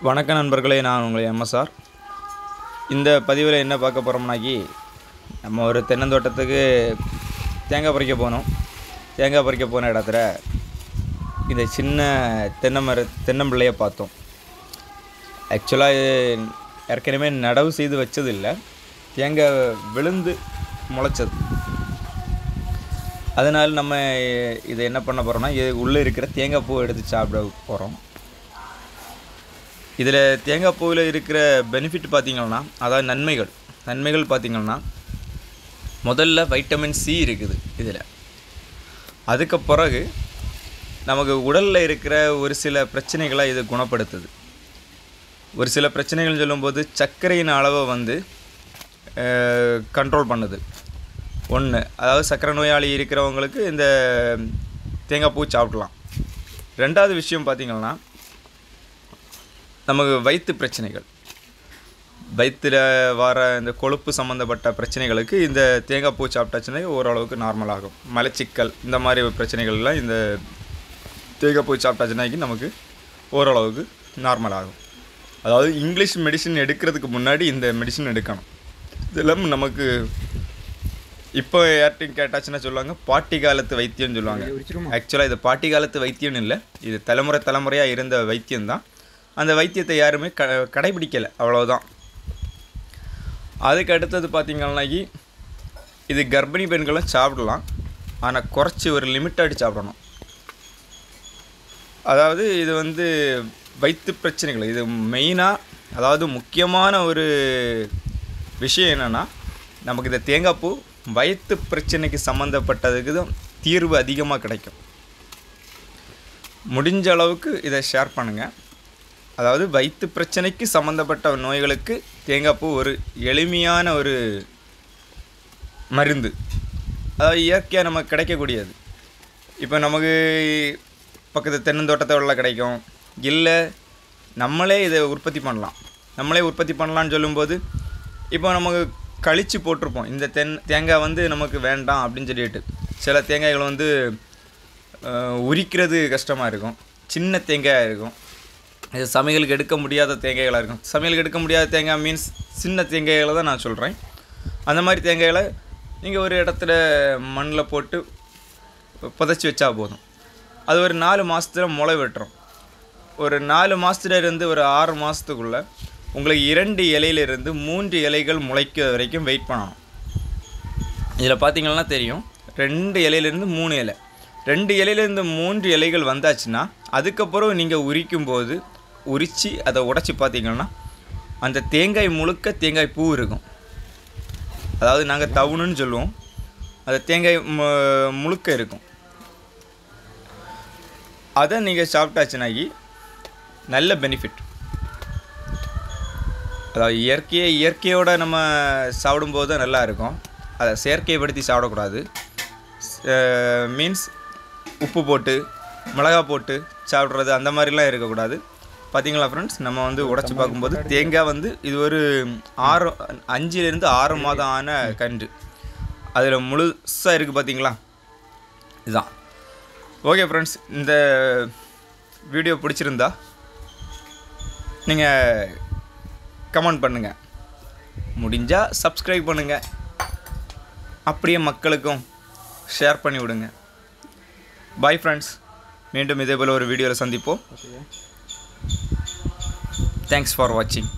வணக்கம் நண்பர்களே, நான் உங்களை எம்எஸ்ஆர். இந்த பதிவில் என்ன பார்க்க போகிறோம்னாக்கி, நம்ம ஒரு தென்னந்தோட்டத்துக்கு தேங்காய் பறிக்க போனோம். தேங்காய் பறிக்க போன இடத்துல இந்த சின்ன தென்னம்பிள்ளையை பார்த்தோம். ஆக்சுவலாக ஏற்கனவே நடவு செய்து வச்சது இல்லை, தேங்காய் விழுந்து முளைச்சது. அதனால் நம்ம இதை என்ன பண்ண போகிறோம்னா, இது உள்ளே இருக்கிற தேங்காய் பூவை எடுத்து சாப்பிட போகிறோம். இதில் தேங்காய் பூவில் இருக்கிற பெனிஃபிட் பார்த்திங்கன்னா, அதாவது நன்மைகள் பார்த்திங்கன்னா, முதல்ல வைட்டமின் சி இருக்குது இதில். அதுக்கு பிறகு நமக்கு உடலில் இருக்கிற ஒரு சில பிரச்சனைகளை இது குணப்படுத்துது. ஒரு சில பிரச்சனைகள் சொல்லும்போது சர்க்கரையின் அளவை கண்ட்ரோல் பண்ணுது. ஒன்று, அதாவது சர்க்கரை நோயாளி இருக்கிறவங்களுக்கு இந்த தேங்காய் பூ சாப்பிடலாம். ரெண்டாவது விஷயம் பார்த்திங்கன்னா, நமக்கு வயிற்றில் வர இந்த கொழுப்பு சம்மந்தப்பட்ட பிரச்சனைகளுக்கு இந்த தேங்காய் பூ சாப்பிட்டாச்சுன்னா ஓரளவுக்கு நார்மலாகும். மலச்சிக்கல் இந்த மாதிரி பிரச்சனைகள்லாம் இந்த தேங்காய் பூ சாப்பிட்டாச்சுனாக்கி நமக்கு ஓரளவுக்கு நார்மலாகும். அதாவது இங்கிலீஷ் மெடிசின் எடுக்கிறதுக்கு முன்னாடி இந்த மெடிசின் எடுக்கணும். இதெல்லாம் நமக்கு இப்போ யார்ட்டையும் கேட்டாச்சுன்னா சொல்லுவாங்க பாட்டி காலத்து வைத்தியம்னு சொல்லுவாங்க. ஆக்சுவலாக இது பாட்டி காலத்து வைத்தியம்னு இல்லை, இது தலைமுறையாக இருந்த வைத்தியம்தான். அந்த வைத்தியத்தை யாருமே கடைபிடிக்கலை, அவ்வளோதான். அதுக்கு அடுத்தது பார்த்திங்கன்னாக்கி, இது கர்ப்பிணி பெண்களும் சாப்பிடலாம், ஆனால் குறைச்சி ஒரு லிமிட்டாக சாப்பிடணும். அதாவது இது வயிற்று பிரச்சனைகள், இது மெயினாக, அதாவது முக்கியமான ஒரு விஷயம் என்னென்னா, நமக்கு இந்த தேங்காய் பூ வயிற்று பிரச்சனைக்கு சம்மந்தப்பட்டதுக்கு தான் தீர்வு அதிகமாக கிடைக்கும். முடிஞ்ச அளவுக்கு இதை ஷேர் பண்ணுங்கள். அதாவது வயிற்று பிரச்சனைக்கு சம்மந்தப்பட்ட நோய்களுக்கு தேங்காய் பூ ஒரு எளிமையான ஒரு மருந்து. அதாவது இயற்கையாக நமக்கு கிடைக்கக்கூடியது. இப்போ நமக்கு பக்கத்து தென்னந்தோட்டத்தை உள்ள கிடைக்கும், இல்லை நம்மளே இதை உற்பத்தி பண்ணலான்னு சொல்லும்போது, இப்போ நமக்கு கழித்து போட்டிருப்போம் இந்த தேங்காய் நமக்கு வேண்டாம் அப்படின்னு சொல்லிட்டு. சில தேங்காய்கள் உரிக்கிறது கஷ்டமாக இருக்கும், சின்ன தேங்காயாக இருக்கும். இது சமையலுக்கு எடுக்க முடியாத தேங்காய்களாக இருக்கும். சமையலுக்கு எடுக்க முடியாத தேங்காய் மீன்ஸ் சின்ன தேங்காய்களை தான் நான் சொல்கிறேன். அந்த மாதிரி தேங்காய்களை நீங்கள் ஒரு இடத்துல மண்ணில் போட்டு புதைச்சி வச்சா போதும். அது ஒரு 4 மாதத்துல முளை வெட்டுறோம். ஒரு 4 மாதத்துலேருந்து ஒரு 6 மாதத்துக்குள்ளே உங்களுக்கு 2 இலையிலிருந்து 3 இலைகள் முளைக்க வரைக்கும் வெயிட் பண்ணணும். இதில் பார்த்திங்கன்னா தெரியும், 2 இலையிலேருந்து 3 இலை, 2 இலையிலேருந்து 3 இலைகள் வந்தாச்சுன்னா அதுக்கப்புறம் நீங்கள் உரித்து அதை உடச்சி பார்த்திங்கன்னா அந்த தேங்காய் முழுக்க தேங்காய் பூ இருக்கும். அதாவது நாங்கள் தவுணுன்னு சொல்லுவோம், அது தேங்காய் முழுக்க இருக்கும். அதை நீங்கள் சாப்பிட்டாச்சுனாக்கி நல்ல பெனிஃபிட். அதாவது இயற்கையோடு நம்ம சாப்பிடும்போது தான் நல்லா இருக்கும். அதை செயற்கைப்படுத்தி சாப்பிடக்கூடாது. மீன்ஸ் உப்பு போட்டு மிளகா போட்டு சாப்பிட்றது அந்த மாதிரிலாம் இருக்கக்கூடாது. பார்த்திங்களா ஃப்ரெண்ட்ஸ், நம்ம உடச்சி பார்க்கும்போது தேங்காய் இது ஒரு 5லேருந்து 6 மாதம் ஆன கன்று அதில் முழுசாக இருக்குது. பார்த்திங்களா, இதுதான். ஓகே ஃப்ரெண்ட்ஸ், இந்த வீடியோ பிடிச்சிருந்தா நீங்கள் கமெண்ட் பண்ணுங்கள், முடிஞ்சால் சப்ஸ்கிரைப் பண்ணுங்கள், அப்படியே மக்களுக்கும் ஷேர் பண்ணி விடுங்க. பாய் ஃப்ரெண்ட்ஸ், மீண்டும் இதே போல் ஒரு வீடியோவில் சந்திப்போம். தேங்க்ஸ் ஃபார் வாட்சிங்.